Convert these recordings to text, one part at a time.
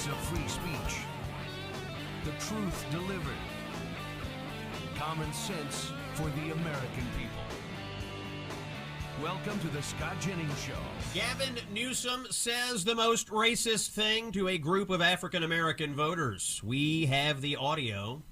voice of free speech. The truth delivered. Common sense for the American people. Welcome to the Scott Jennings Show. Gavin Newsom says the most racist thing to a group of African-American voters. We have the audio.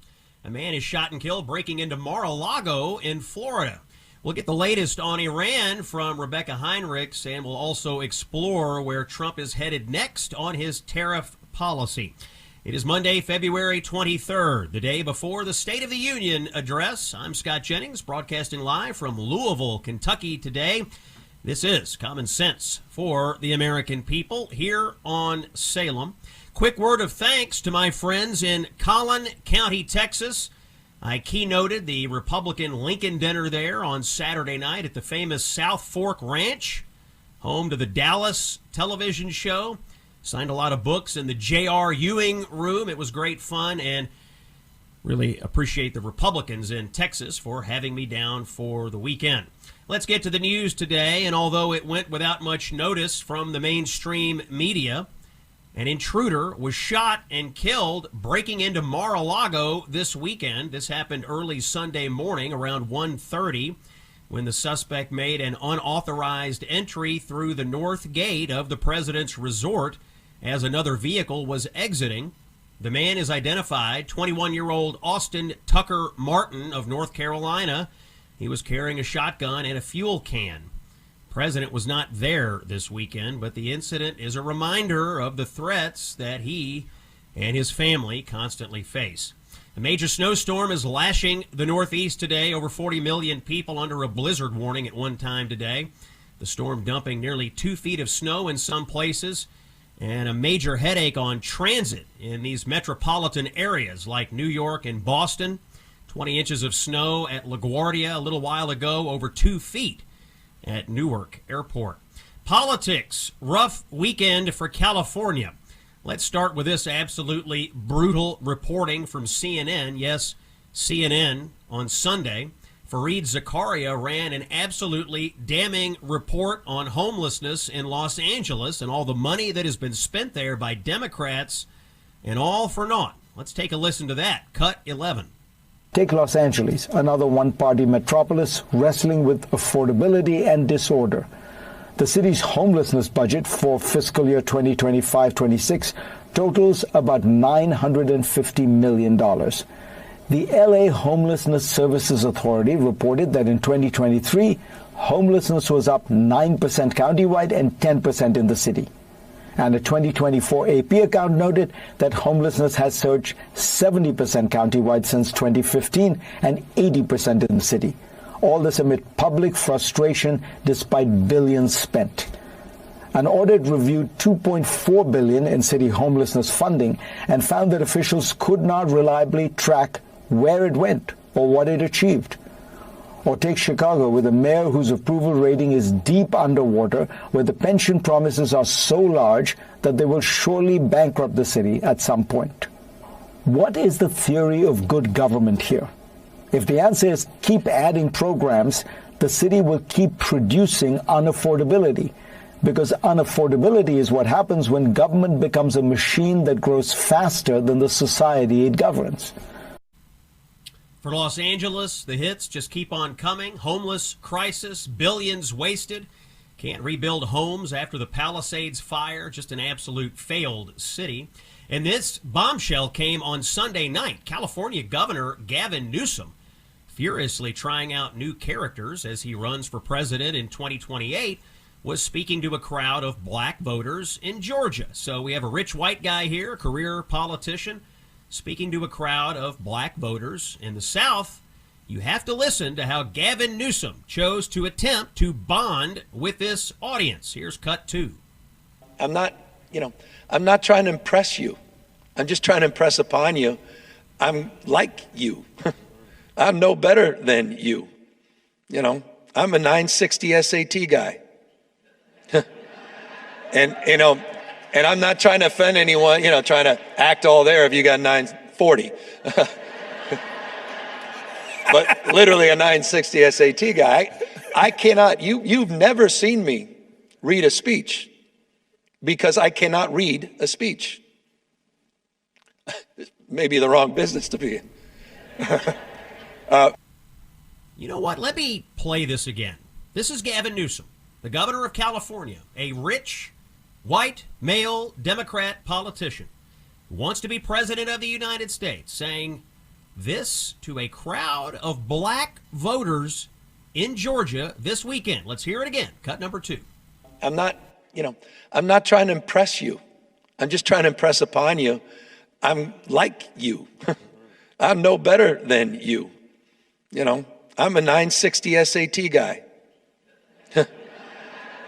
A man is shot and killed breaking into Mar-a-Lago in Florida. We'll get the latest on Iran from Rebecca Heinrichs, and we'll also explore where Trump is headed next on his tariff policy. It is Monday, February 23rd, the day before the State of the Union address. I'm Scott Jennings, broadcasting live from Louisville, Kentucky today. This is Common Sense for the American people here on Salem. Quick word of thanks to my friends in Collin County, Texas. I keynoted the Republican Lincoln Dinner there on Saturday night at the famous South Fork Ranch, home to the Dallas television show. Signed a lot of books in the J.R. Ewing room. It was great fun, and really appreciate the Republicans in Texas for having me down for the weekend. Let's get to the news today, and although it went without much notice from the mainstream media, an intruder was shot and killed breaking into Mar-a-Lago this weekend. This happened early Sunday morning around 1:30 when the suspect made an unauthorized entry through the north gate of the president's resort as another vehicle was exiting. The man is identified, 21-year-old Austin Tucker Martin of North Carolina. He was carrying a shotgun and a fuel can. The president was not there this weekend, but the incident is a reminder of the threats that he and his family constantly face. A major snowstorm is lashing the Northeast today. Over 40 million people under a blizzard warning at one time today. The storm dumping nearly 2 feet of snow in some places, and a major headache on transit in these metropolitan areas like New York and Boston. 20 inches of snow at LaGuardia a little while ago, over 2 feet at Newark Airport. Politics, rough weekend for California. Let's start with this absolutely brutal reporting from CNN. Yes, CNN on Sunday. Fareed Zakaria ran an absolutely damning report on homelessness in Los Angeles and all the money that has been spent there by Democrats, and all for naught. Let's take a listen to that. Cut 11. Take Los Angeles, another one-party metropolis wrestling with affordability and disorder. The city's homelessness budget for fiscal year 2025-26 totals about $950 million. The LA Homelessness Services Authority reported that in 2023, homelessness was up 9% countywide and 10% in the city. And a 2024 AP account noted that homelessness has surged 70% countywide since 2015 and 80% in the city. All this amid public frustration despite billions spent. An audit reviewed $2.4 billion in city homelessness funding and found that officials could not reliably track where it went or what it achieved. Or take Chicago, with a mayor whose approval rating is deep underwater, where the pension promises are so large that they will surely bankrupt the city at some point. What is the theory of good government here? If the answer is keep adding programs, the city will keep producing unaffordability, because unaffordability is what happens when government becomes a machine that grows faster than the society it governs. For Los Angeles, the hits just keep on coming. Homeless crisis, billions wasted. Can't rebuild homes after the Palisades fire. Just an absolute failed city. And this bombshell came on Sunday night. California Governor Gavin Newsom furiously trying out new characters as he runs for president in 2028, was speaking to a crowd of black voters in Georgia. So we have a rich white guy here, a career politician, speaking to a crowd of black voters in the South. You have to listen to how Gavin Newsom chose to attempt to bond with this audience. Here's cut 2. I'm not trying to impress you. I'm just trying to impress upon you. I'm like you. I'm no better than you. I'm a 960 SAT guy. And I'm not trying to offend anyone, trying to act all there if you got 940. But literally a 960 SAT guy. I cannot, you've never seen me read a speech because I cannot read a speech. Maybe the wrong business to be in. You know what? Let me play this again. This is Gavin Newsom, the governor of California, a rich, white, male Democrat politician who wants to be president of the United States, saying this to a crowd of black voters in Georgia this weekend. Let's hear it again. Cut number 2. I'm not trying to impress you. I'm just trying to impress upon you. I'm like you. I'm no better than you. You know, I'm a 960 SAT guy.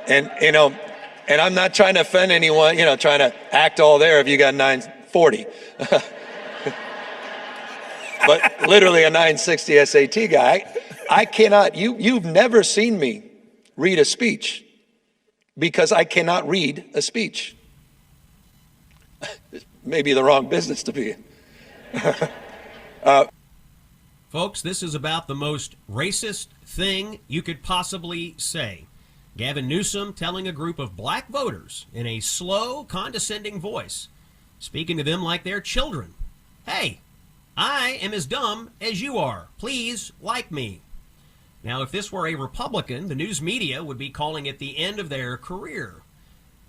And I'm not trying to offend anyone, trying to act all there if you got 940. But literally a 960 SAT guy. I cannot, you've never seen me read a speech because I cannot read a speech. Maybe the wrong business to be in. Folks, this is about the most racist thing you could possibly say. Gavin Newsom telling a group of black voters in a slow, condescending voice, speaking to them like they're children. Hey, I am as dumb as you are. Please like me. Now, if this were a Republican, the news media would be calling it the end of their career.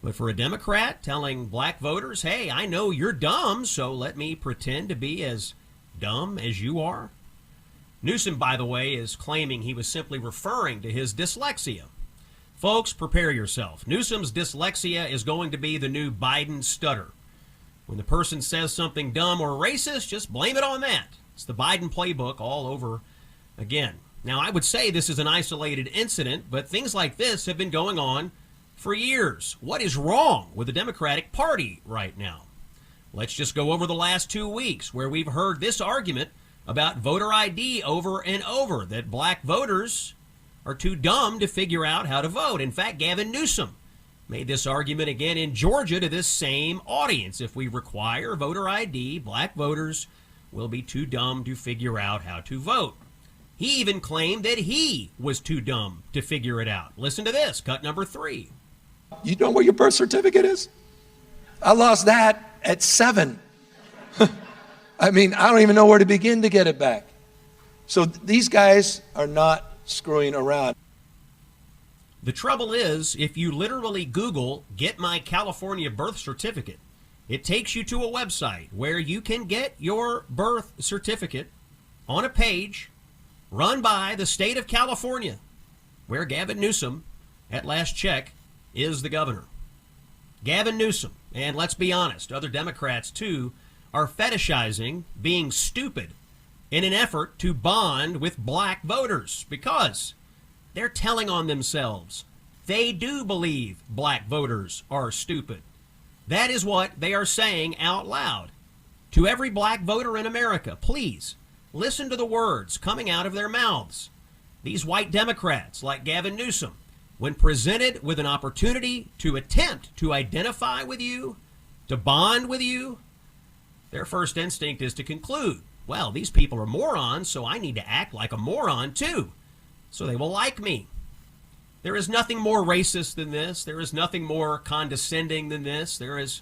But for a Democrat telling black voters, hey, I know you're dumb, so let me pretend to be as dumb as you are. Newsom, by the way, is claiming he was simply referring to his dyslexia. Folks, prepare yourself. Newsom's dyslexia is going to be the new Biden stutter. When the person says something dumb or racist, just blame it on that. It's the Biden playbook all over again. Now, I would say this is an isolated incident, but things like this have been going on for years. What is wrong with the Democratic Party right now? Let's just go over the last 2 weeks where we've heard this argument about voter ID over and over, that black voters are too dumb to figure out how to vote. In fact, Gavin Newsom made this argument again in Georgia to this same audience. If we require voter ID, black voters will be too dumb to figure out how to vote. He even claimed that he was too dumb to figure it out. Listen to this, cut number 3. You know where your birth certificate is? I lost that at 7. I mean, I don't even know where to begin to get it back. So these guys are not screwing around. The trouble is, if you literally Google, get my California birth certificate, it takes you to a website where you can get your birth certificate on a page run by the state of California, where Gavin Newsom, at last check, is the governor. Gavin Newsom, and let's be honest, other Democrats too, are fetishizing being stupid in an effort to bond with black voters because they're telling on themselves. They do believe black voters are stupid. That is what they are saying out loud. To every black voter in America, please listen to the words coming out of their mouths. These white Democrats like Gavin Newsom, when presented with an opportunity to attempt to identify with you, to bond with you, their first instinct is to conclude, well, these people are morons, so I need to act like a moron too, so they will like me. There is nothing more racist than this. There is nothing more condescending than this. There is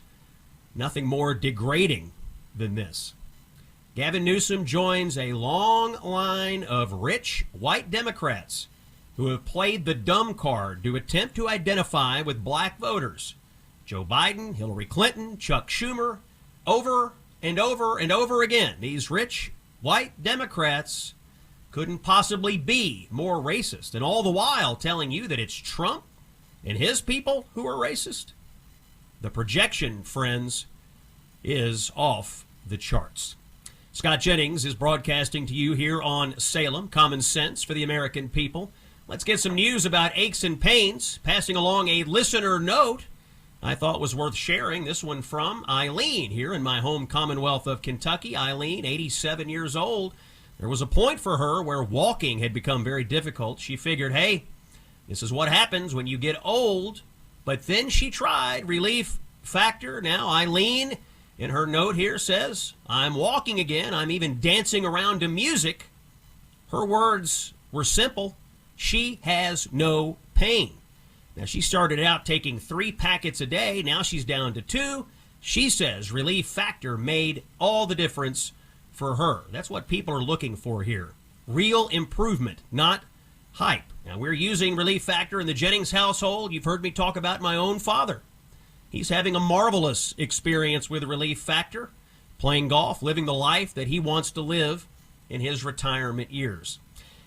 nothing more degrading than this. Gavin Newsom joins a long line of rich white Democrats who have played the dumb card to attempt to identify with black voters. Joe Biden, Hillary Clinton, Chuck Schumer, over and over and over again. These rich white Democrats couldn't possibly be more racist, and all the while telling you that it's Trump and his people who are racist. The projection, friends, is off the charts. Scott Jennings is broadcasting to you here on Salem, Common Sense for the American people. Let's get some news about aches and pains. Passing along a listener note I thought was worth sharing. This one from Eileen here in my home Commonwealth of Kentucky. Eileen, 87 years old. There was a point for her where walking had become very difficult. She figured, hey, this is what happens when you get old. But then she tried Relief Factor. Now Eileen, in her note here, says, I'm walking again. I'm even dancing around to music. Her words were simple. She has no pain. Now, she started out taking 3 packets a day. Now she's down to 2. She says Relief Factor made all the difference for her. That's what people are looking for here. Real improvement, not hype. Now, we're using Relief Factor in the Jennings household. You've heard me talk about my own father. He's having a marvelous experience with Relief Factor, playing golf, living the life that he wants to live in his retirement years.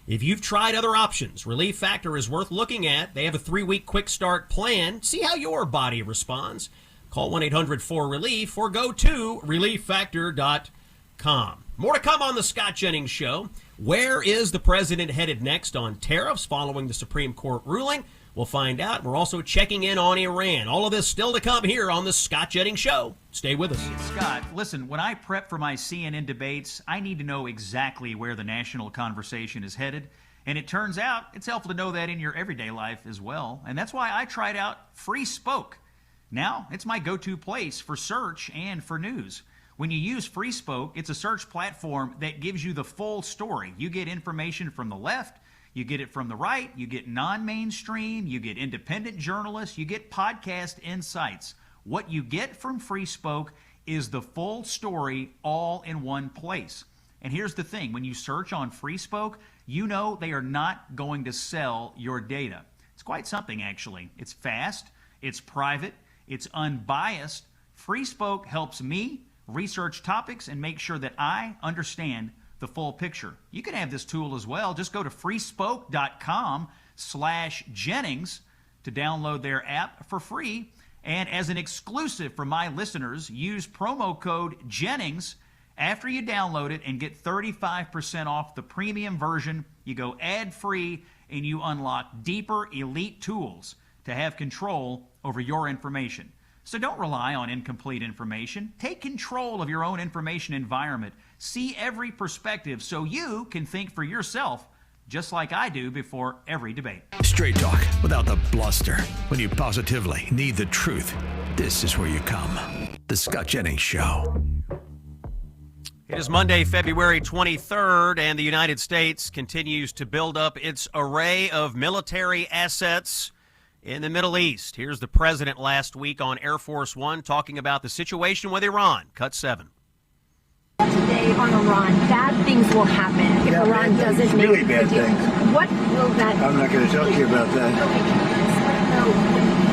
If you've tried other options, Relief Factor is worth looking at. They have a 3-week quick start plan. See how your body responds. Call 1-800-4RELIEF or go to relieffactor.com. More to come on the Scott Jennings Show. Where is the president headed next on tariffs following the Supreme Court ruling? We'll find out. We're also checking in on Iran. All of this still to come here on the Scott Jennings Show. Stay with us. Scott, listen, when I prep for my CNN debates, I need to know exactly where the national conversation is headed. And it turns out it's helpful to know that in your everyday life as well. And that's why I tried out Free Spoke. Now, it's my go-to place for search and for news. When you use Free Spoke, it's a search platform that gives you the full story. You get information from the left, you get it from the right, you get non-mainstream, you get independent journalists, you get podcast insights. What you get from Free Spoke is the full story all in one place. And here's the thing, when you search on Free Spoke, you know they are not going to sell your data. It's quite something, actually. It's fast, it's private, it's unbiased. Free Spoke helps me research topics and make sure that I understand the full picture. You can have this tool as well. Just go to freespoke.com/Jennings to download their app for free. And as an exclusive for my listeners, use promo code Jennings after you download it and get 35% off the premium version. You go ad-free and you unlock deeper elite tools to have control over your information. So don't rely on incomplete information. Take control of your own information environment. See every perspective so you can think for yourself, just like I do before every debate. Straight talk without the bluster. When you positively need the truth, this is where you come. The Scott Jennings Show. It is Monday, February 23rd, and the United States continues to build up its array of military assets in the Middle East. Here's the president last week on Air Force One talking about the situation with Iran. Cut 7. Today on Iran, bad things will happen if Iran doesn't make really bad a deal. things. What will that? I'm not going to talk to you about that.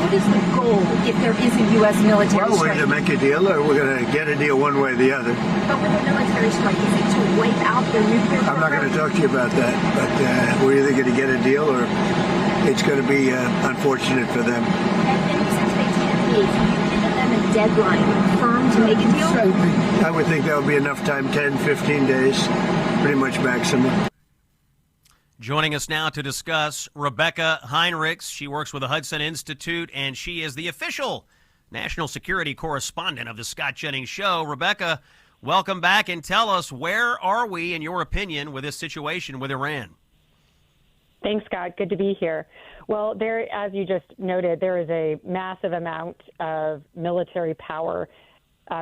What is the goal if there is a U.S. military Well, we're strike? going to make a deal, or we're going to get a deal one way or the other. But with a military strike, is it to wipe out their nuclear I'm not program? going to talk to you about that, but we're either going to get a deal or it's going to be unfortunate for them. And since they can't be, have you given them a deadline firm to make a deal? I would think that would be enough time, 10, 15 days, pretty much maximum. Joining us now to discuss, Rebecca Heinrichs. She works with the Hudson Institute, and she is the official national security correspondent of the Scott Jennings Show. Rebecca, welcome back, and tell us, where are we, in your opinion, with this situation with Iran? Thanks, Scott. Good to be here. Well, there, as you just noted, there is a massive amount of military power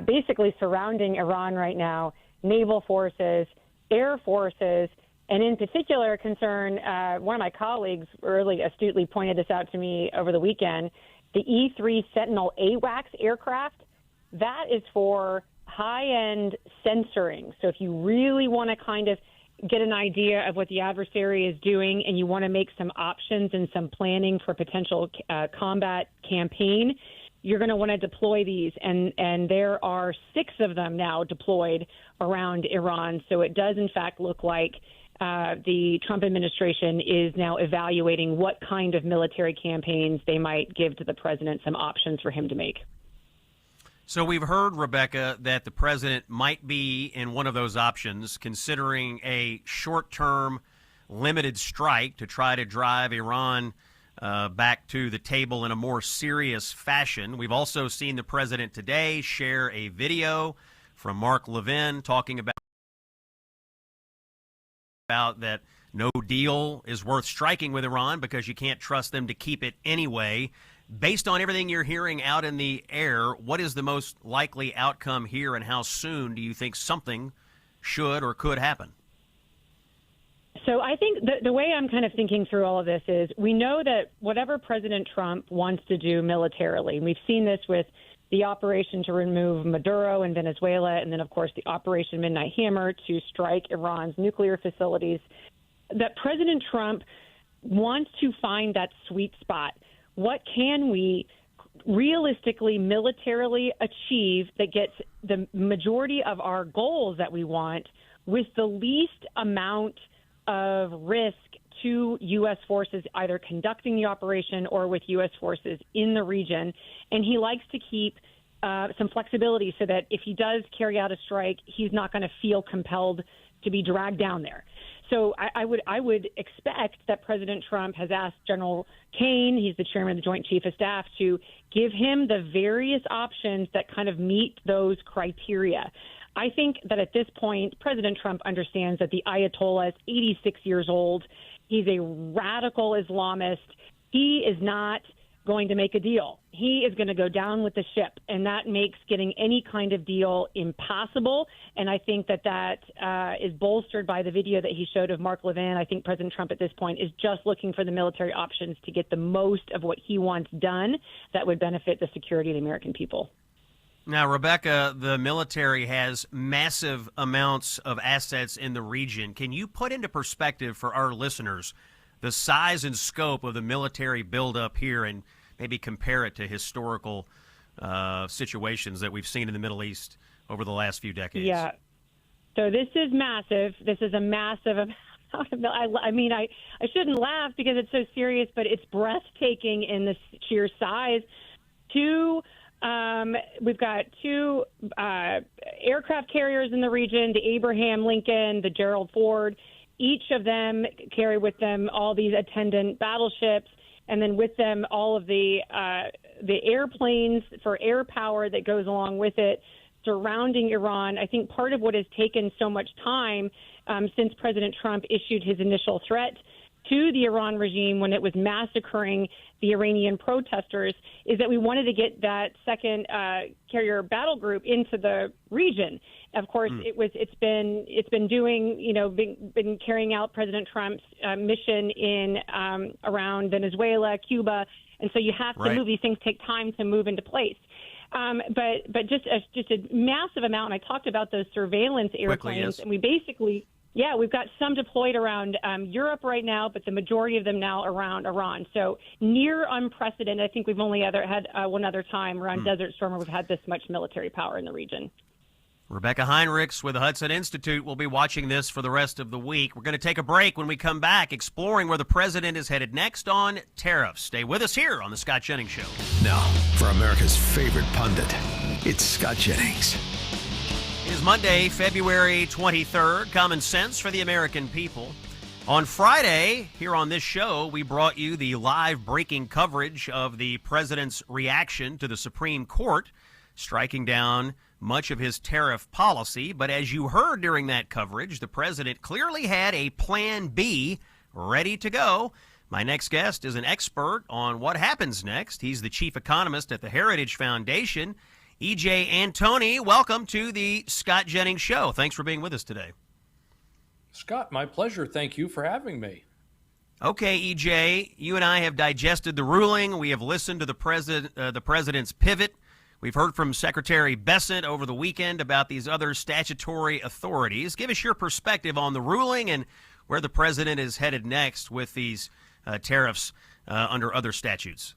basically surrounding Iran right now, naval forces, air forces, and in particular concern, one of my colleagues really astutely pointed this out to me over the weekend, the E-3 Sentinel AWACS aircraft, that is for high-end censoring. So if you really want to kind of get an idea of what the adversary is doing and you want to make some options and some planning for potential combat campaign, you're going to want to deploy these. And there are 6 of them now deployed around Iran. So it does, in fact, look like the Trump administration is now evaluating what kind of military campaigns they might give to the president, some options for him to make. So we've heard, Rebecca, that the president might be in one of those options, considering a short-term limited strike to try to drive Iran back to the table in a more serious fashion. We've also seen the president today share a video from Mark Levin talking about that no deal is worth striking with Iran because you can't trust them to keep it anyway. Based on everything you're hearing out in the air, what is the most likely outcome here, and how soon do you think something should or could happen? So I think the way I'm kind of thinking through all of this is we know that whatever President Trump wants to do militarily, and we've seen this with the operation to remove Maduro in Venezuela, and then, of course, the Operation Midnight Hammer to strike Iran's nuclear facilities, that President Trump wants to find that sweet spot. What can we realistically, militarily achieve that gets the majority of our goals that we want with the least amount of risk to U.S. forces either conducting the operation or with U.S. forces in the region? And he likes to keep some flexibility so that if he does carry out a strike, he's not going to feel compelled to be dragged down there. So I would expect that President Trump has asked General Kane, he's the chairman of the Joint Chief of Staff, to give him the various options that kind of meet those criteria. I think that at this point, President Trump understands that the Ayatollah is 86 years old. He's a radical Islamist. He is not going to make a deal. He is going to go down with the ship, and that makes getting any kind of deal impossible. And I think that is bolstered by the video that he showed of Mark Levin. I think President Trump at this point is just looking for the military options to get the most of what he wants done that would benefit the security of the American people. Now, Rebecca, the military has massive amounts of assets in the region. Can you put into perspective for our listeners the size and scope of the military buildup here and maybe compare it to historical situations that we've seen in the Middle East over the last few decades? Yeah. So this is massive. This is a massive amount of, I mean, I shouldn't laugh because it's so serious, but it's breathtaking in the sheer size. We've got two aircraft carriers in the region, the Abraham Lincoln, the Gerald Ford. Each of them carry with them all these attendant battleships, and then with them all of the airplanes for air power that goes along with it surrounding Iran. I think part of what has taken so much time since President Trump issued his initial threat to the Iran regime when it was massacring the Iranian protesters is that we wanted to get that second carrier battle group into the region. Of course, it's been doing, been carrying out President Trump's mission in around Venezuela, Cuba, and so you have to move these things. Take time to move into place. But just a massive amount. And I talked about those surveillance airplanes, and we basically. Yeah, we've got some deployed around Europe right now, but the majority of them now around Iran. So near unprecedented. I think we've only had one other time around Desert Storm where we've had this much military power in the region. Rebecca Heinrichs with the Hudson Institute will be watching this for the rest of the week. We're going to take a break. When we come back, exploring where the president is headed next on tariffs. Stay with us here on The Scott Jennings Show. Now, for America's favorite pundit, it's Scott Jennings. It is Monday, February 23rd. Common sense for the American people. On Friday, here on this show, we brought you the live breaking coverage of the president's reaction to the Supreme Court, striking down much of his tariff policy. But as you heard during that coverage, the president clearly had a plan B ready to go. My next guest is an expert on what happens next. He's the chief economist at the Heritage Foundation. E.J. Antoni, welcome to the Scott Jennings Show. Thanks for being with us today. Scott, my pleasure. Thank you for having me. Okay, E.J., you and I have digested the ruling. We have listened to the president's pivot. We've heard from Secretary Bessent over the weekend about these other statutory authorities. Give us your perspective on the ruling and where the president is headed next with these tariffs under other statutes.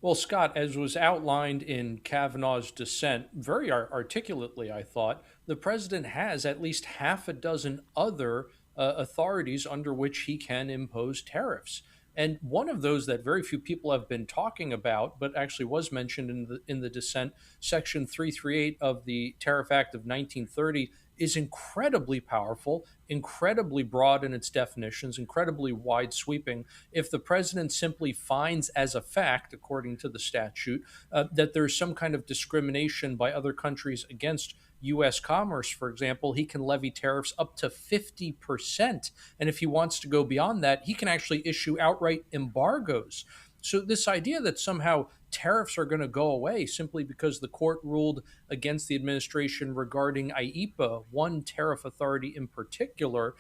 Well, Scott, as was outlined in Kavanaugh's dissent, very articulately, I thought, the president has at least half a dozen other authorities under which he can impose tariffs. And one of those that very few people have been talking about, but actually was mentioned in the dissent, Section 338 of the Tariff Act of 1930, is incredibly powerful, incredibly broad in its definitions, incredibly wide sweeping. If the president simply finds as a fact, according to the statute, that there's some kind of discrimination by other countries against U.S. commerce, for example, he can levy tariffs up to 50%. And if he wants to go beyond that, he can actually issue outright embargoes. So this idea that somehow tariffs are going to go away simply because the court ruled against the administration regarding IEEPA, one tariff authority in particular,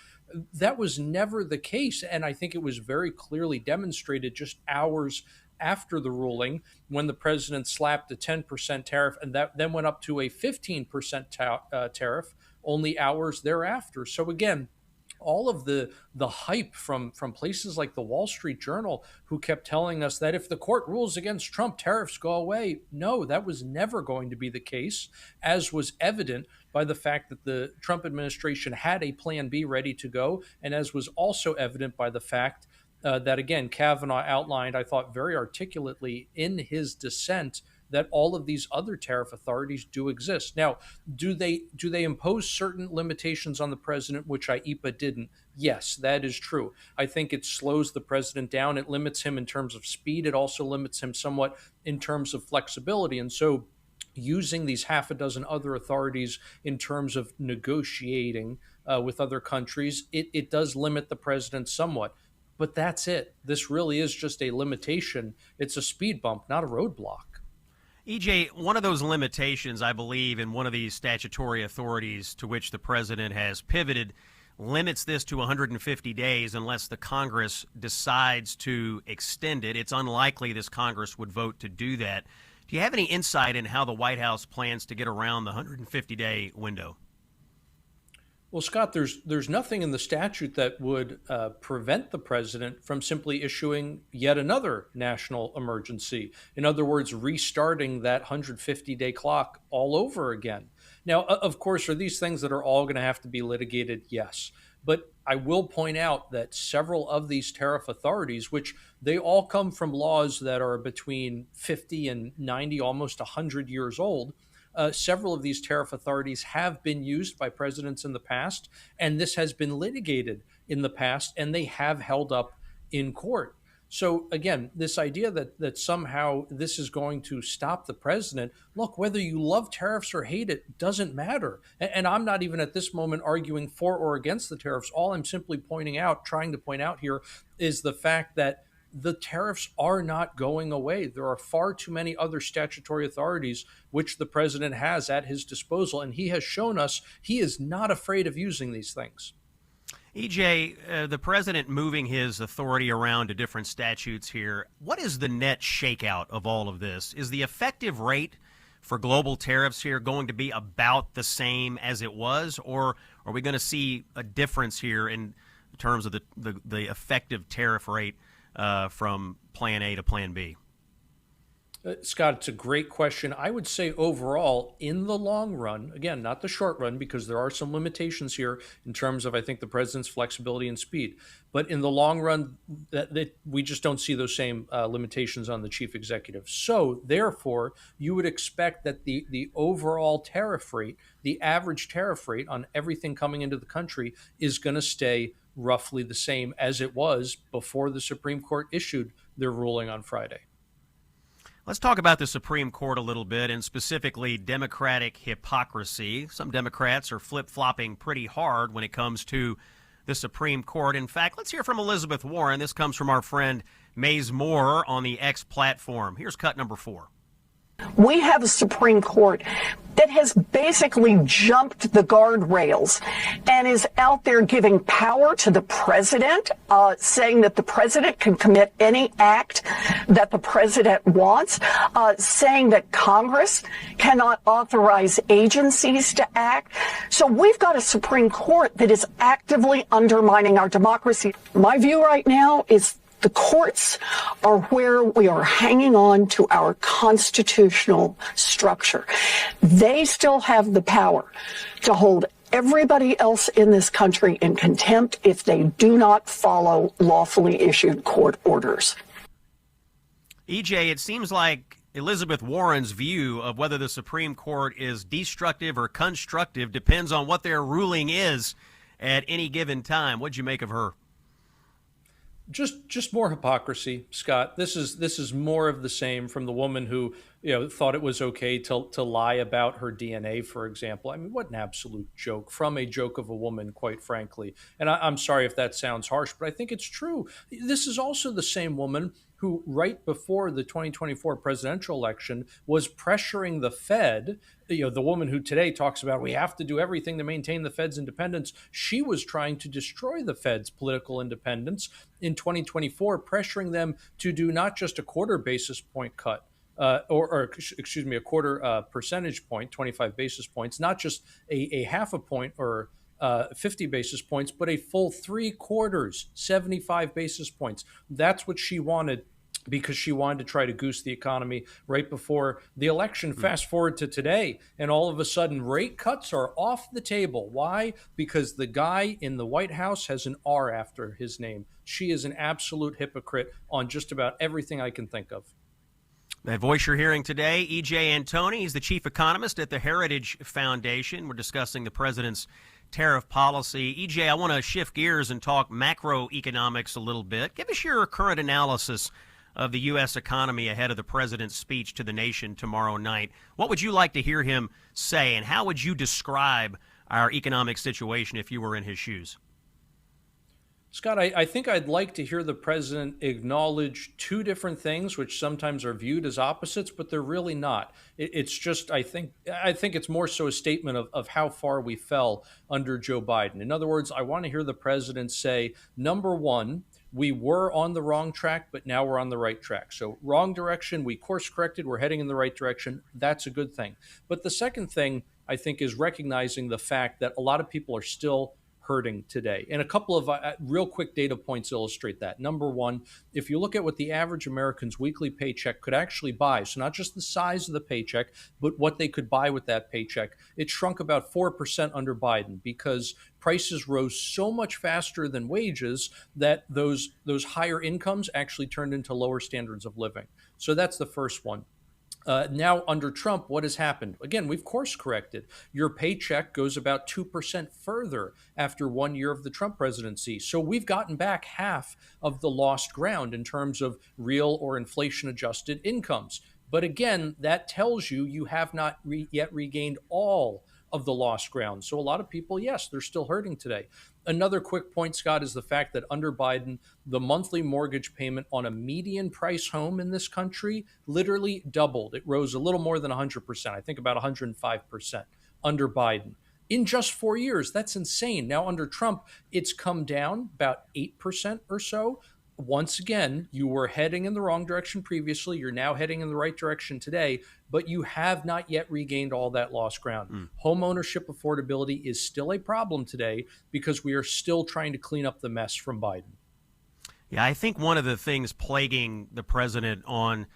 that was never the case. And I think it was very clearly demonstrated just hours after the ruling, when the president slapped a 10% tariff, and that then went up to a 15% tariff only hours thereafter. So again, all of the hype from places like the Wall Street Journal, who kept telling us that if the court rules against Trump, tariffs go away. No, that was never going to be the case, as was evident by the fact that the Trump administration had a plan B ready to go, and as was also evident by the fact that, again, Kavanaugh outlined, I thought very articulately in his dissent, that all of these other tariff authorities do exist. Now, do they impose certain limitations on the president, which IEEPA didn't? Yes, that is true. I think it slows the president down. It limits him in terms of speed. It also limits him somewhat in terms of flexibility. And so using these half a dozen other authorities in terms of negotiating with other countries, it does limit the president somewhat. But that's it. This really is just a limitation. It's a speed bump, not a roadblock. EJ, one of those limitations, I believe, in one of these statutory authorities to which the president has pivoted limits this to 150 days unless the Congress decides to extend it. It's unlikely this Congress would vote to do that. Do you have any insight in how the White House plans to get around the 150-day window? Well, Scott, there's nothing in the statute that would prevent the president from simply issuing yet another national emergency. In other words, restarting that 150-day clock all over again. Now, of course, are these things that are all going to have to be litigated? Yes. But I will point out that several of these tariff authorities, which they all come from laws that are between 50 and 90, almost 100 years old, several of these tariff authorities have been used by presidents in the past, and this has been litigated in the past, and they have held up in court. So again, this idea that somehow this is going to stop the president, look, whether you love tariffs or hate it, doesn't matter. And I'm not even at this moment arguing for or against the tariffs. All I'm simply trying to point out here is the fact that the tariffs are not going away. There are far too many other statutory authorities which the president has at his disposal, and he has shown us he is not afraid of using these things. EJ, the president moving his authority around to different statutes here, what is the net shakeout of all of this? Is the effective rate for global tariffs here going to be about the same as it was, or are we going to see a difference here in terms of the effective tariff rate from Plan A to Plan B? Scott, it's a great question. I would say overall, in the long run, again, not the short run, because there are some limitations here in terms of, I think, the president's flexibility and speed. But in the long run, that we just don't see those same limitations on the chief executive. So therefore, you would expect that the overall tariff rate, the average tariff rate on everything coming into the country is going to stay roughly the same as it was before the Supreme Court issued their ruling on Friday. Let's talk about the Supreme Court a little bit, and specifically Democratic hypocrisy. Some Democrats are flip-flopping pretty hard when it comes to the Supreme Court. In fact, let's hear from Elizabeth Warren. This comes from our friend Maze Moore on the X platform. Here's cut number 4. We have a Supreme Court that has basically jumped the guardrails and is out there giving power to the president, saying that the president can commit any act that the president wants, saying that Congress cannot authorize agencies to act. So we've got a Supreme Court that is actively undermining our democracy. My view right now is the courts are where we are hanging on to our constitutional structure. They still have the power to hold everybody else in this country in contempt if they do not follow lawfully issued court orders. EJ, it seems like Elizabeth Warren's view of whether the Supreme Court is destructive or constructive depends on what their ruling is at any given time. What'd you make of her? Just more hypocrisy, Scott. This is more of the same from the woman who, thought it was okay to lie about her DNA, for example. I mean, what an absolute joke from a joke of a woman, quite frankly. And I'm sorry if that sounds harsh, but I think it's true. This is also the same woman who who right before the 2024 presidential election was pressuring the Fed. The woman who today talks about we have to do everything to maintain the Fed's independence, she was trying to destroy the Fed's political independence in 2024, pressuring them to do not just a quarter basis point cut, excuse me, a quarter percentage point, 25 basis points, not just a half a point or 50 basis points, but a full 3/4, 75 basis points. That's what she wanted, because she wanted to try to goose the economy right before the election. Fast forward to today, and all of a sudden rate cuts are off the table. Why? Because the guy in the White House has an R after his name. She is an absolute hypocrite on just about everything I can think of. That voice you're hearing today, E.J. Antoni, he's the chief economist at the Heritage Foundation. We're discussing the president's tariff policy. EJ, I want to shift gears and talk macroeconomics a little bit. Give us your current analysis of the U.S. economy ahead of the president's speech to the nation tomorrow night. What would you like to hear him say, and how would you describe our economic situation if you were in his shoes? Scott, I think I'd like to hear the president acknowledge two different things, which sometimes are viewed as opposites, but they're really not. It's just, I think it's more so a statement of how far we fell under Joe Biden. In other words, I want to hear the president say, number one, we were on the wrong track, but now we're on the right track. So wrong direction, we course corrected, we're heading in the right direction. That's a good thing. But the second thing, I think, is recognizing the fact that a lot of people are still hurting today. And a couple of real quick data points illustrate that. Number one, if you look at what the average American's weekly paycheck could actually buy, so not just the size of the paycheck, but what they could buy with that paycheck, it shrunk about 4% under Biden because prices rose so much faster than wages that those higher incomes actually turned into lower standards of living. So that's the first one. Now, under Trump, what has happened? Again, we've course corrected. Your paycheck goes about 2% further after 1 year of the Trump presidency. So we've gotten back half of the lost ground in terms of real or inflation-adjusted incomes. But again, that tells you have not yet regained all of the lost ground. So a lot of people, yes, they're still hurting today. Another quick point, Scott, is the fact that under Biden, the monthly mortgage payment on a median price home in this country literally doubled. It rose a little more than 100%, I think about 105% under Biden. In just 4 years, that's insane. Now, under Trump, it's come down about 8% or so. Once again, you were heading in the wrong direction previously. You're now heading in the right direction today, but you have not yet regained all that lost ground. Home ownership affordability is still a problem today because we are still trying to clean up the mess from Biden. Yeah, I think one of the things plaguing the president on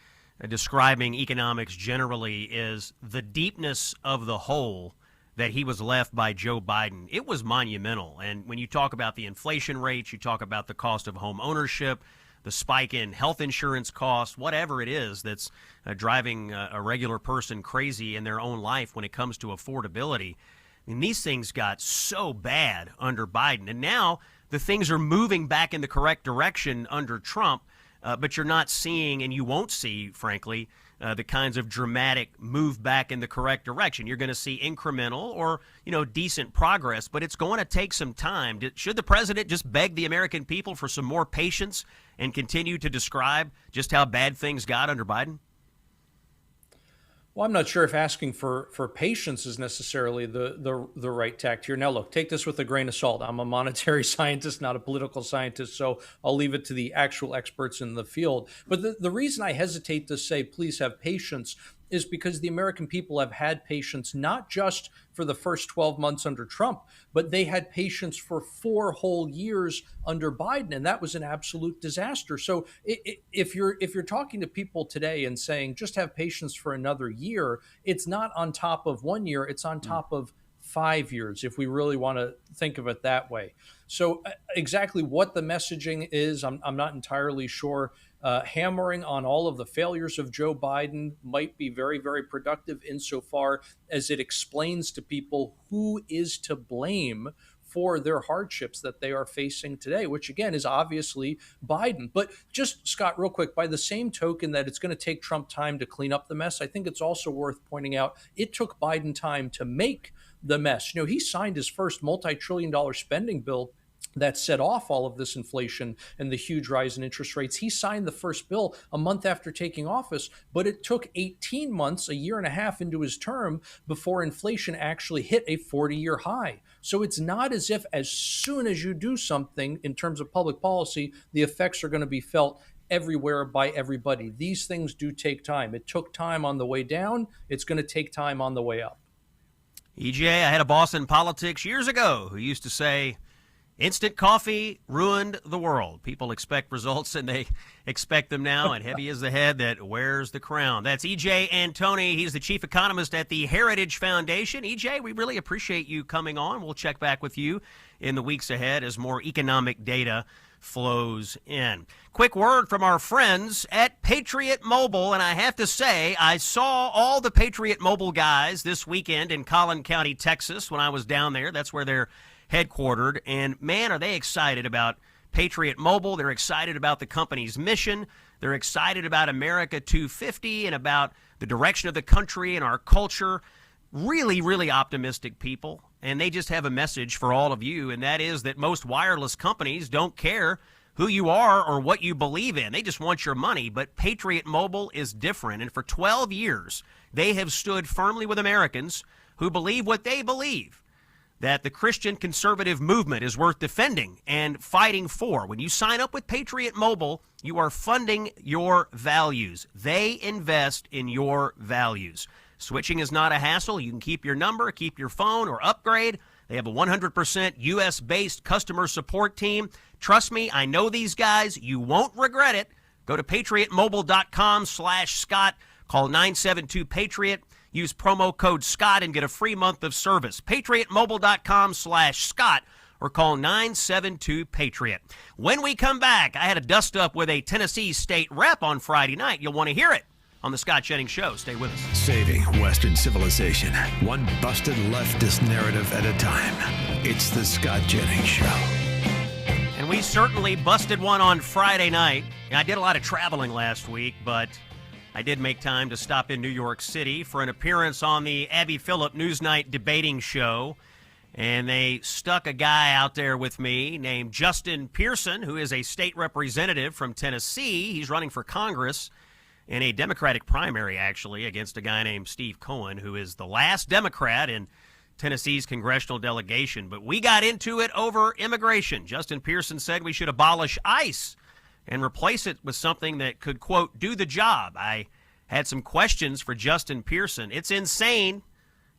describing economics generally is the deepness of the hole that he was left by Joe Biden. It was monumental. And when you talk about the inflation rates, you talk about the cost of home ownership, the spike in health insurance costs, whatever it is that's driving a regular person crazy in their own life when it comes to affordability. I mean, these things got so bad under Biden. And now the things are moving back in the correct direction under Trump, but you're not seeing, and you won't see, frankly, the kinds of dramatic move back in the correct direction. You're going to see incremental or, decent progress, but it's going to take some time. Should the president just beg the American people for some more patience and continue to describe just how bad things got under Biden? Well, I'm not sure if asking for patience is necessarily the right tact here. Now, look, take this with a grain of salt. I'm a monetary scientist, not a political scientist, so I'll leave it to the actual experts in the field. But the reason I hesitate to say please have patience is because the American people have had patience not just for the first 12 months under Trump, but they had patience for 4 whole years under Biden, and that was an absolute disaster. So if you're talking to people today and saying just have patience for another year, it's not on top of 1 year, it's on top of 5 years, if we really want to think of it that way. So exactly what the messaging is, I'm not entirely sure. Hammering on all of the failures of Joe Biden might be very, very productive insofar as it explains to people who is to blame for their hardships that they are facing today, which again is obviously Biden. But just, Scott, real quick, by the same token that it's going to take Trump time to clean up the mess, I think it's also worth pointing out it took Biden time to make the mess. He signed his first multi-trillion-dollar spending bill that set off all of this inflation and the huge rise in interest rates. He signed the first bill a month after taking office, but it took 18 months, a year and a half into his term, before inflation actually hit a 40-year high. So it's not as if as soon as you do something in terms of public policy, the effects are going to be felt everywhere by everybody. These things do take time. It took time on the way down. It's going to take time on the way up. EJ, I had a boss in politics years ago who used to say, instant coffee ruined the world. People expect results, and they expect them now, and heavy is the head that wears the crown. That's EJ Antoni. He's the chief economist at the Heritage Foundation. EJ, we really appreciate you coming on. We'll check back with you in the weeks ahead as more economic data flows in. Quick word from our friends at Patriot Mobile, and I have to say, I saw all the Patriot Mobile guys this weekend in Collin County, Texas, when I was down there. That's where they're headquartered, and man, are they excited about Patriot Mobile. They're excited about the company's mission. They're excited about America 250 and about the direction of the country and our culture. Really, really optimistic people, and they just have a message for all of you, and that is that most wireless companies don't care who you are or what you believe in. They just want your money, but Patriot Mobile is different, and for 12 years, they have stood firmly with Americans who believe what they believe, that the Christian conservative movement is worth defending and fighting for. When you sign up with Patriot Mobile, you are funding your values. They invest in your values. Switching is not a hassle. You can keep your number, keep your phone, or upgrade. They have a 100% U.S.-based customer support team. Trust me, I know these guys. You won't regret it. Go to patriotmobile.com/Scott. Call 972-PATRIOT. Use promo code Scott and get a free month of service. patriotmobile.com/Scott or call 972-PATRIOT. When we come back, I had a dust-up with a Tennessee state rep on Friday night. You'll want to hear it on the Scott Jennings Show. Stay with us. Saving Western civilization, one busted leftist narrative at a time. It's the Scott Jennings Show. And we certainly busted one on Friday night. I did a lot of traveling last week, but I did make time to stop in New York City for an appearance on the Abby Phillip Newsnight debating show. And they stuck a guy out there with me named Justin Pearson, who is a state representative from Tennessee. He's running for Congress in a Democratic primary, actually, against a guy named Steve Cohen, who is the last Democrat in Tennessee's congressional delegation. But we got into it over immigration. Justin Pearson said we should abolish ICE and replace it with something that could, quote, do the job. I had some questions for Justin Pearson. It's insane.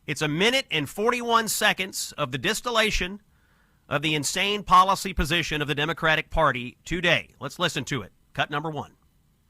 It's a minute and 41 seconds of the distillation of the insane policy position of the Democratic Party today. Let's listen to it. Cut number one.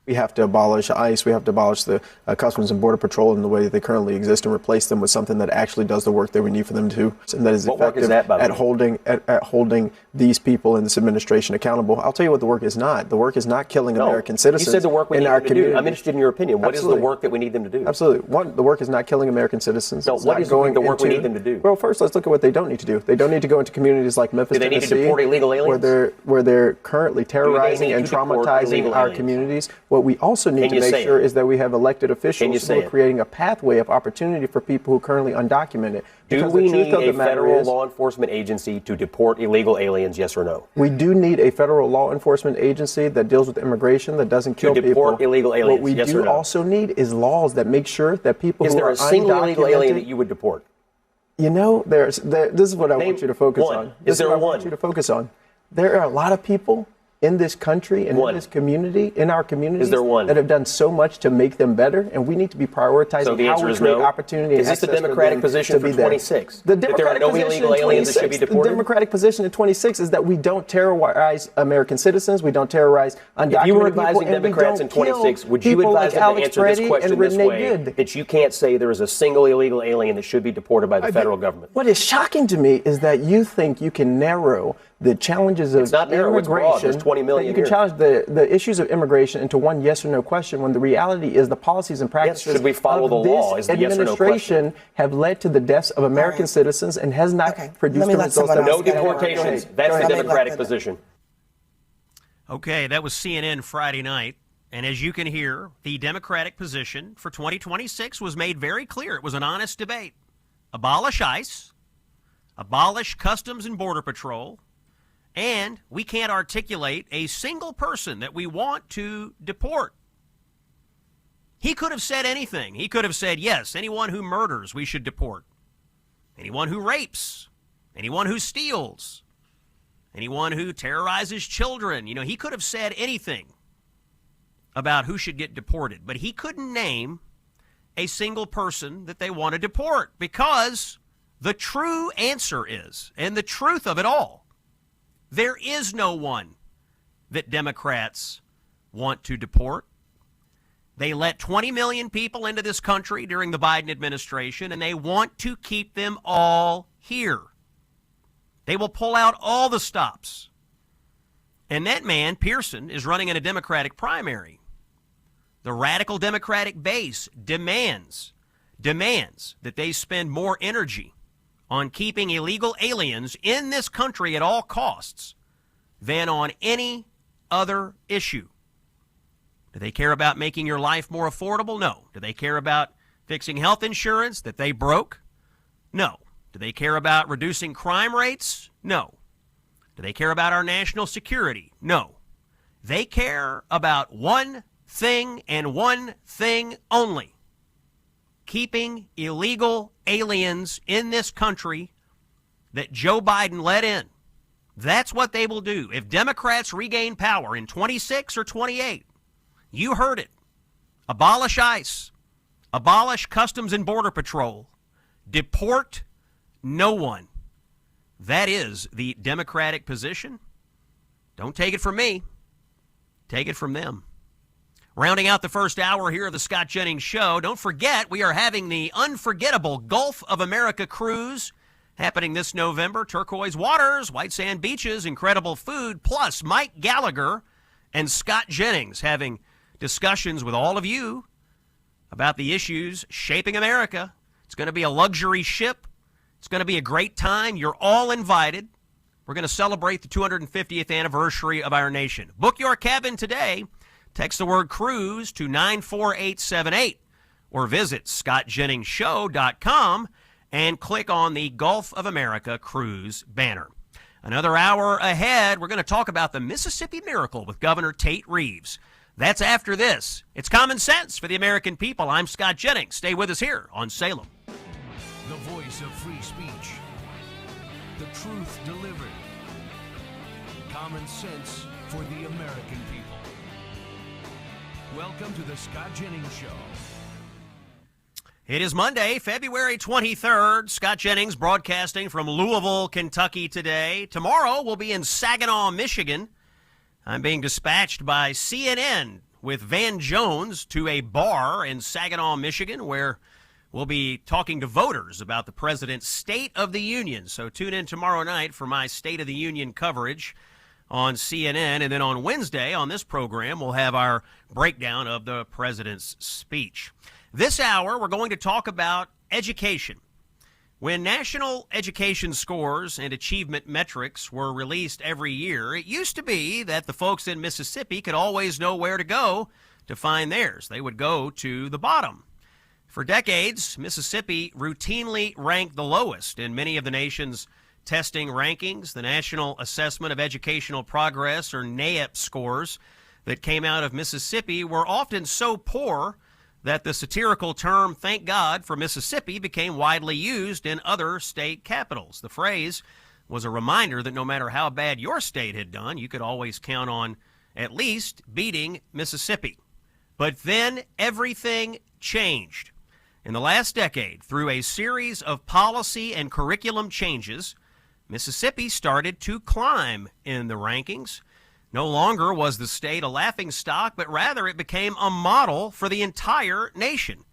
We have to abolish ICE. We have to abolish the Customs and Border Patrol in the way that they currently exist and replace them with something that actually does the work that we need for them to do, and that is effective at holding these people in this administration accountable. I'll tell you what the work is not. The work is not killing American citizens. You said the work we need them to do. I'm interested in your opinion. What is the work that we need them to do? Absolutely. One, the work is not killing American citizens. No, what is the work we need them to do? Well, first, let's look at what they don't need to do. They don't need to go into communities like Memphis, Tennessee. Do they need to deport illegal aliens? Where they're currently terrorizing and traumatizing our communities. What we also need to make sure is that we have elected officials who are creating a pathway of opportunity for people who are currently undocumented. Do we need a federal law enforcement agency to deport illegal aliens, yes or no? We do need a federal law enforcement agency that deals with immigration, that doesn't kill people. To deport illegal aliens, what we do also need is laws that make sure that people who are undocumented... Is there a single illegal alien that you would deport? You know, this is what I want you to focus on. Is there one? I want you to focus on. There are a lot of people in this country and in this community, in our communities, that have done so much to make them better, and we need to be prioritizing how we create opportunity. Is this the Democratic position for 26? The Democratic position in 26, the Democratic position in 26 is that we don't terrorize American citizens, we don't terrorize undocumented people. If you were advising Democrats in 26, would you advise them to answer this question this way, that you can't say there is a single illegal alien that should be deported by the federal government? What is shocking to me is that you think you can narrow the challenges of immigration, 20 million you can challenge the issues of immigration into one yes or no question, when the reality is the policies and practices should we follow the law is the yes or no question. Have led to the deaths of American citizens and has not produced the results. No deportations. That's the Democratic position. Okay, that was CNN Friday night. And as you can hear, the Democratic position for 2026 was made very clear. It was an honest debate. Abolish ICE, abolish Customs and Border Patrol, And we can't articulate a single person that we want to deport. He could have said anything. He could have said, yes, anyone who murders, we should deport. Anyone who rapes, anyone who steals, anyone who terrorizes children. You know, he could have said anything about who should get deported, but he couldn't name a single person that they want to deport, because the true answer is, and the truth of it all, there is no one that Democrats want to deport. They let 20 million people into this country during the Biden administration, and they want to keep them all here. They will pull out all the stops. And that man, Pearson, is running in a Democratic primary. The radical Democratic base demands that they spend more energy on keeping illegal aliens in this country at all costs than on any other issue. Do they care about making your life more affordable? No. Do they care about fixing health insurance that they broke? No. Do they care about reducing crime rates? No. Do they care about our national security? No. They care about one thing and one thing only: keeping illegal aliens in this country that Joe Biden let in. That's what they will do. If Democrats regain power in 26 or 28, you heard it. Abolish ICE. Abolish Customs and Border Patrol. Deport no one. That is the Democratic position. Don't take it from me. Take it from them. Rounding out the first hour here of the Scott Jennings Show, don't forget we are having the unforgettable Gulf of America cruise happening this November. Turquoise waters, white sand beaches, incredible food, plus Mike Gallagher and Scott Jennings having discussions with all of you about the issues shaping America. It's going to be a luxury ship. It's going to be a great time. You're all invited. We're going to celebrate the 250th anniversary of our nation. Book your cabin today. Text the word cruise to 94878 or visit scottjenningsshow.com and click on the Gulf of America cruise banner. Another hour ahead, we're going to talk about the Mississippi Miracle with Governor Tate Reeves. That's after this. It's Common Sense for the American people. I'm Scott Jennings. Stay with us here on Salem. The voice of free speech. The truth delivered. Common sense for the American people. Welcome to the Scott Jennings Show. It is Monday, February 23rd. Scott Jennings broadcasting from Louisville, Kentucky today. Tomorrow we'll be in Saginaw, Michigan. I'm being dispatched by CNN with Van Jones to a bar in Saginaw, Michigan, where we'll be talking to voters about the president's State of the Union. So tune in tomorrow night for my State of the Union coverage on CNN. And then on Wednesday on this program, we'll have our breakdown of the president's speech. This hour, we're going to talk about education. When national education scores and achievement metrics were released every year, it used to be that the folks in Mississippi could always know where to go to find theirs. They would go to the bottom. For decades, Mississippi routinely ranked the lowest in many of the nation's testing rankings. The National Assessment of Educational Progress, or NAEP scores, that came out of Mississippi were often so poor that the satirical term, "thank God for Mississippi," became widely used in other state capitals. The phrase was a reminder that no matter how bad your state had done, you could always count on at least beating Mississippi. But then everything changed. In the last decade, through a series of policy and curriculum changes, Mississippi started to climb in the rankings. No longer was the state a laughingstock, but rather it became a model for the entire nation.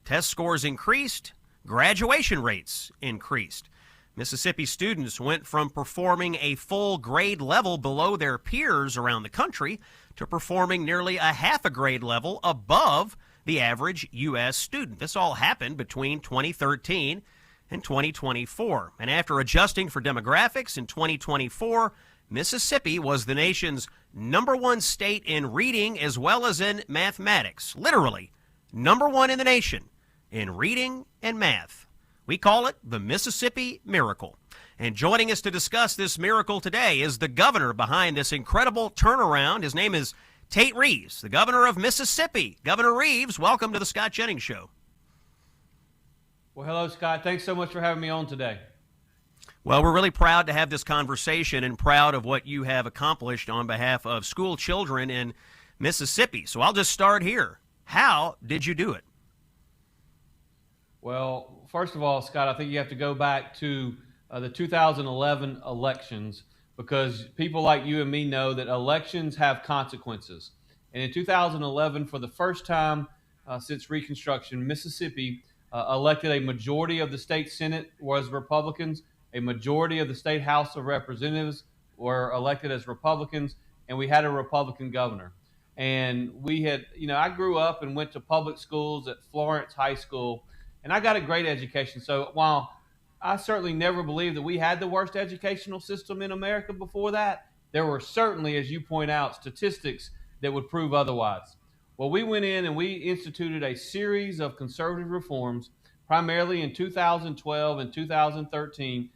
Test scores increased, graduation rates increased. Mississippi students went from performing a full grade level below their peers around the country to performing nearly a half a grade level above the average U.S. student. This all happened between 2013 and 2024. And after adjusting for demographics in 2024, Mississippi was the nation's #1 state in reading as well as in mathematics. Literally, #1 in the nation in reading and math. We call it the Mississippi Miracle. And joining us to discuss this miracle today is the governor behind this incredible turnaround. His name is Tate Reeves, the governor of Mississippi. Governor Reeves, welcome to the Scott Jennings Show. Well, hello, Scott. Thanks so much for having me on today. Well, we're really proud to have this conversation and proud of what you have accomplished on behalf of school children in Mississippi. So I'll just start here. How did you do it? Well, first of all, Scott, I think you have to go back to the 2011 elections, because people like you and me know that elections have consequences. And in 2011, for the first time since Reconstruction, Mississippi elected a majority of the state Senate was Republicans, a majority of the state House of Representatives were elected as Republicans, and we had a Republican governor. And we had, I grew up and went to public schools at Florence High School, and I got a great education. So while I certainly never believed that we had the worst educational system in America before that, there were certainly, as you point out, statistics that would prove otherwise. Well, we went in and we instituted a series of conservative reforms, primarily in 2012 and 2013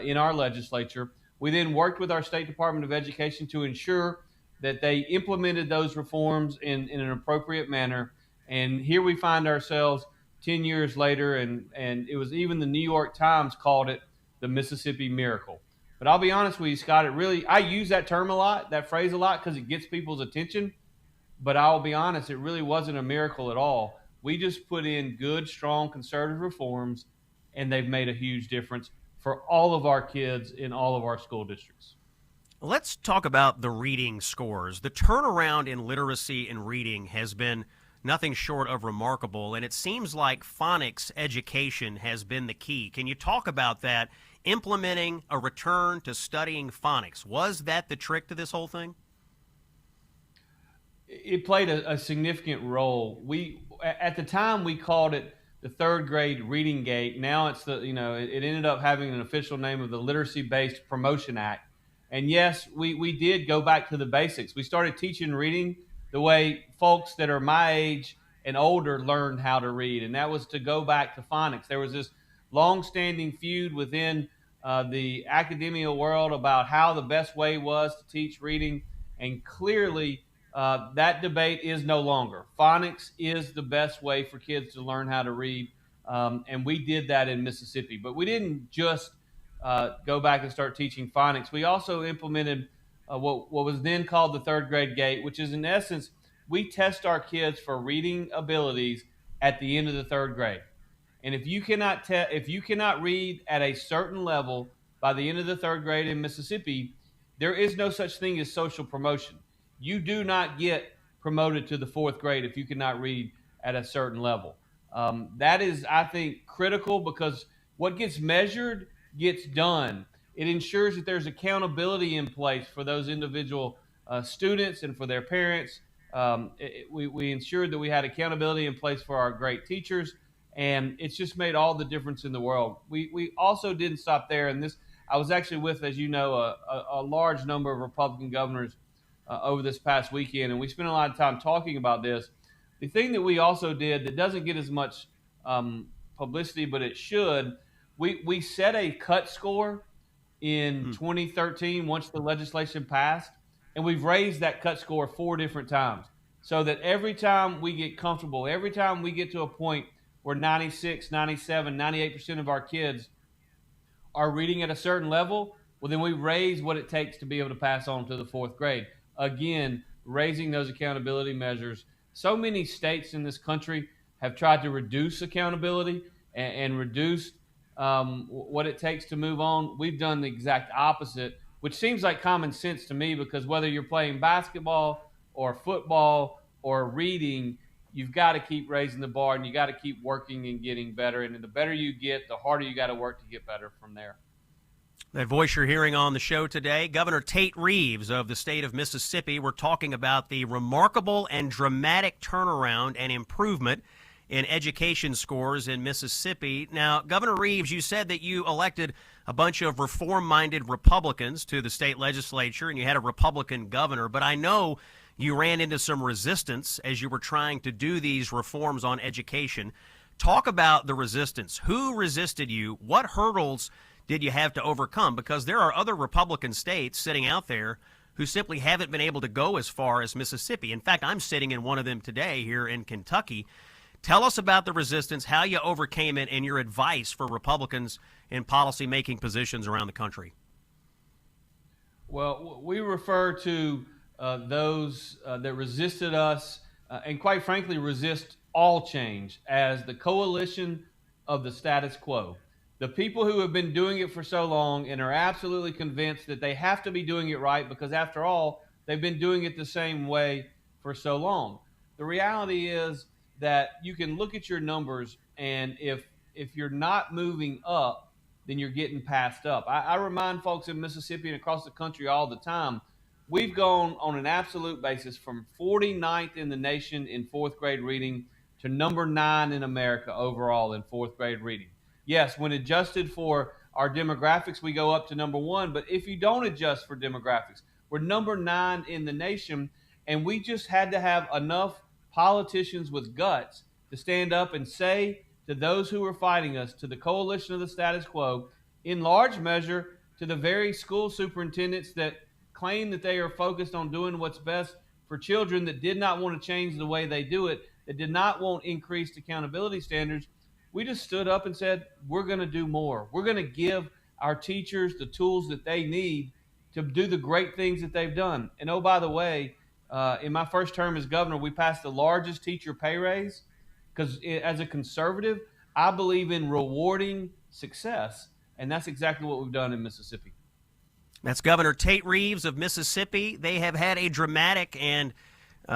in our legislature. We then worked with our State Department of Education to ensure that they implemented those reforms in an appropriate manner. And here we find ourselves 10 years later, and it was even the New York Times called it the Mississippi Miracle. But I'll be honest with you, Scott, I use that term a lot, that phrase a lot, because it gets people's attention. But I'll be honest, it really wasn't a miracle at all. We just put in good, strong, conservative reforms, and they've made a huge difference for all of our kids in all of our school districts. Let's talk about the reading scores. The turnaround in literacy and reading has been nothing short of remarkable, and it seems like phonics education has been the key. Can you talk about that, implementing a return to studying phonics? Was that the trick to this whole thing? It played a significant role. At the time, we called it the third grade reading gate. Now it's it ended up having an official name of the Literacy-Based Promotion Act. And yes, we did go back to the basics. We started teaching reading the way folks that are my age and older learned how to read, and that was to go back to phonics. There was this long-standing feud within the academia world about how the best way was to teach reading, and clearly that debate is no longer. Phonics is the best way for kids to learn how to read, and we did that in Mississippi. But we didn't just go back and start teaching phonics. We also implemented what was then called the third grade gate, which is in essence, we test our kids for reading abilities at the end of the third grade. And if you cannot read at a certain level by the end of the third grade in Mississippi, there is no such thing as social promotion. You do not get promoted to the fourth grade if you cannot read at a certain level. That is, I think, critical, because what gets measured gets done. It ensures that there's accountability in place for those individual students and for their parents. We ensured that we had accountability in place for our great teachers, and it's just made all the difference in the world. We also didn't stop there, and I was actually with, as you know, a large number of Republican governors over this past weekend, and we spent a lot of time talking about this. The thing that we also did that doesn't get as much publicity, but it should, we set a cut score in 2013 once the legislation passed, and we've raised that cut score 4 different times, so that every time we get comfortable, every time we get to a point where 96, 97, 98% of our kids are reading at a certain level, well, then we raise what it takes to be able to pass on to the fourth grade. Again, raising those accountability measures. So many states in this country have tried to reduce accountability and reduce what it takes to move on. We've done the exact opposite, which seems like common sense to me, because whether you're playing basketball or football or reading, you've got to keep raising the bar, and you got to keep working and getting better. And the better you get, the harder you got to work to get better from there. That voice you're hearing on the show today, Governor Tate Reeves of the state of Mississippi. We're talking about the remarkable and dramatic turnaround and improvement in education scores in Mississippi. Now, Governor Reeves, you said that you elected a bunch of reform-minded Republicans to the state legislature, and you had a Republican governor, but I know you ran into some resistance as you were trying to do these reforms on education. Talk about the resistance. Who resisted you? What hurdles did you have to overcome? Because there are other Republican states sitting out there who simply haven't been able to go as far as Mississippi. In fact, I'm sitting in one of them today here in Kentucky. Tell us about the resistance, how you overcame it, and your advice for Republicans in policy-making positions around the country. Well, we refer to those that resisted us and, quite frankly, resist all change as the coalition of the status quo. The people who have been doing it for so long and are absolutely convinced that they have to be doing it right because, after all, they've been doing it the same way for so long. The reality is that you can look at your numbers, and if you're not moving up, then you're getting passed up. I remind folks in Mississippi and across the country all the time, we've gone on an absolute basis from 49th in the nation in fourth grade reading to number 9 in America overall in fourth grade reading. Yes, when adjusted for our demographics, we go up to number 1. But if you don't adjust for demographics, we're number 9 in the nation, and we just had to have enough politicians with guts to stand up and say to those who were fighting us, to the coalition of the status quo, in large measure to the very school superintendents that claim that they are focused on doing what's best for children, that did not want to change the way they do it, that did not want increased accountability standards. We just stood up and said, we're going to do more. We're going to give our teachers the tools that they need to do the great things that they've done. And oh, by the way, in my first term as governor, we passed the largest teacher pay raise because as a conservative, I believe in rewarding success. And that's exactly what we've done in Mississippi. That's Governor Tate Reeves of Mississippi. They have had a dramatic and,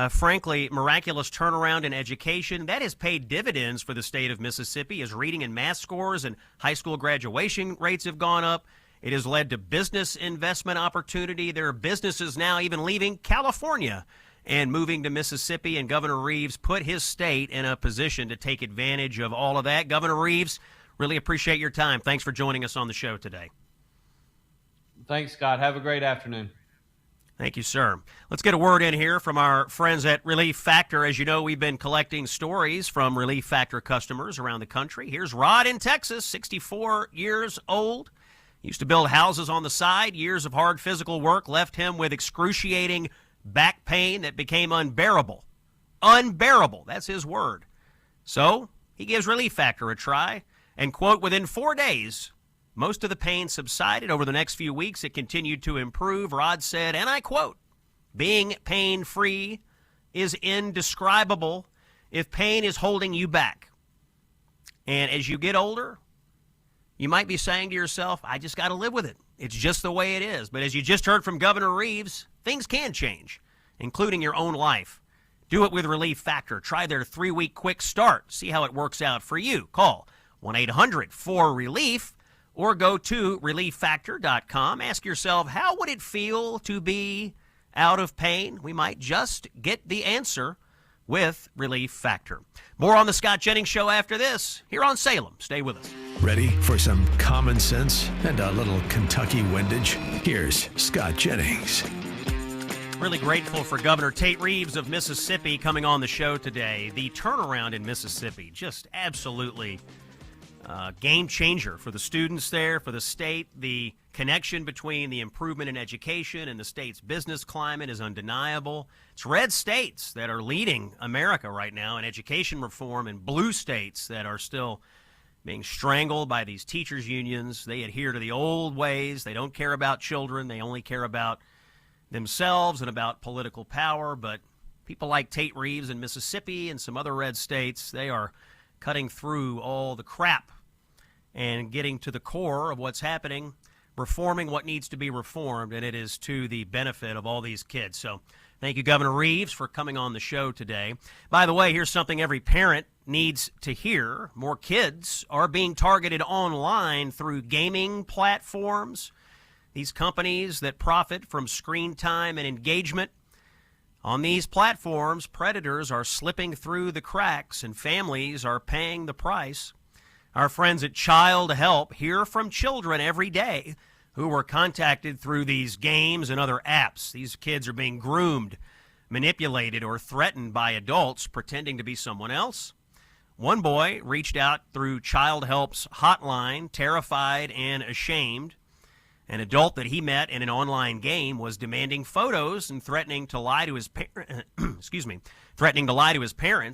frankly, miraculous turnaround in education. That has paid dividends for the state of Mississippi as reading and math scores and high school graduation rates have gone up. It has led to business investment opportunity. There are businesses now even leaving California and moving to Mississippi, and Governor Reeves put his state in a position to take advantage of all of that. Governor Reeves, really appreciate your time. Thanks for joining us on the show today. Thanks, Scott. Have a great afternoon. Thank you, sir. Let's get a word in here from our friends at Relief Factor. As you know, we've been collecting stories from Relief Factor customers around the country. Here's Rod in Texas, 64 years old. Used to build houses on the side. Years of hard physical work left him with excruciating back pain that became unbearable. Unbearable. That's his word. So he gives Relief Factor a try and, quote, within 4 days, most of the pain subsided. Over the next few weeks, it continued to improve. Rod said, and I quote, being pain-free is indescribable if pain is holding you back. And as you get older, you might be saying to yourself, I just got to live with it. It's just the way it is. But as you just heard from Governor Reeves, things can change, including your own life. Do it with Relief Factor. Try their 3-week quick start. See how it works out for you. Call 1-800-4RELIEF or go to relieffactor.com. Ask yourself, how would it feel to be out of pain? We might just get the answer with Relief Factor. More on the Scott Jennings Show after this, here on Salem. Stay with us. Ready for some common sense and a little Kentucky windage? Here's Scott Jennings. Really grateful for Governor Tate Reeves of Mississippi coming on the show today. The turnaround in Mississippi, just absolutely game changer for the students there, for the state. The connection between the improvement in education and the state's business climate is undeniable. It's red states that are leading America right now in education reform, and blue states that are still being strangled by these teachers' unions. They adhere to the old ways. They don't care about children. They only care about themselves and about political power. But people like Tate Reeves in Mississippi and some other red states, they are cutting through all the crap and getting to the core of what's happening, reforming what needs to be reformed, and it is to the benefit of all these kids. So thank you, Governor Reeves, for coming on the show today. By the way, here's something every parent needs to hear. More kids are being targeted online through gaming platforms, these companies that profit from screen time and engagement. On these platforms, predators are slipping through the cracks and families are paying the price. Our friends at Child Help hear from children every day who were contacted through these games and other apps. These kids are being groomed, manipulated, or threatened by adults pretending to be someone else. One boy reached out through Child Help's hotline, terrified and ashamed. An adult that he met in an online game was demanding photos and threatening to lie to his parents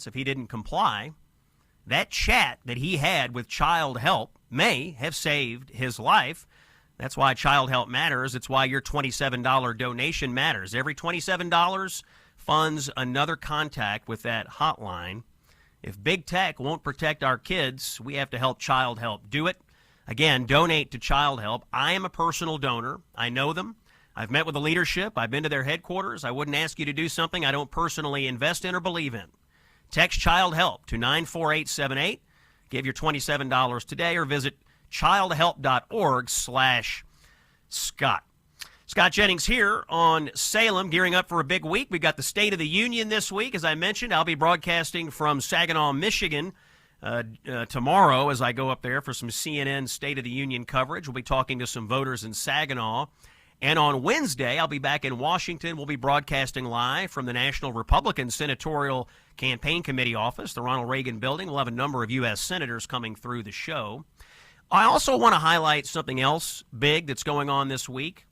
if he didn't comply. That chat that he had with Child Help may have saved his life. That's why Child Help matters. It's why your $27 donation matters. Every $27 funds another contact with that hotline. If big tech won't protect our kids, we have to help Child Help do it. Again, donate to Child Help. I am a personal donor. I know them. I've met with the leadership. I've been to their headquarters. I wouldn't ask you to do something I don't personally invest in or believe in. Text Child Help to 94878. Give your $27 today or visit childhelp.org/Scott. Scott Jennings here on Salem, gearing up for a big week. We've got the State of the Union this week. As I mentioned, I'll be broadcasting from Saginaw, Michigan tomorrow as I go up there for some CNN State of the Union coverage. We'll be talking to some voters in Saginaw. And on Wednesday, I'll be back in Washington. We'll be broadcasting live from the National Republican Senatorial Campaign Committee office, the Ronald Reagan building. We'll have a number of U.S. senators coming through the show. I also want to highlight something else big that's going on this week,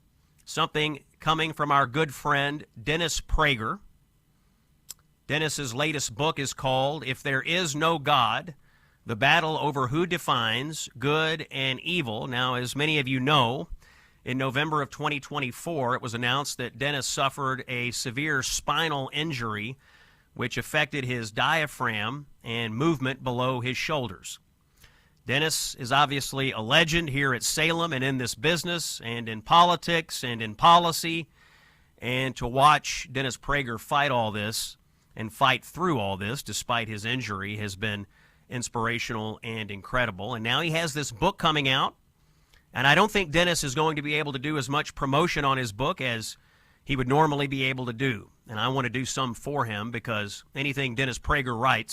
something coming from our good friend Dennis Prager. Dennis's latest book is called If There Is No God, The Battle Over Who Defines Good and Evil. Now, as many of you know, in November of 2024, it was announced that Dennis suffered a severe spinal injury which affected his diaphragm and movement below his shoulders. Dennis is obviously a legend here at Salem and in this business and in politics and in policy. And to watch Dennis Prager fight all this and fight through all this despite his injury has been inspirational and incredible. And now he has this book coming out. And I don't think Dennis is going to be able to do as much promotion on his book as he would normally be able to do. And I want to do some for him because anything Dennis Prager writes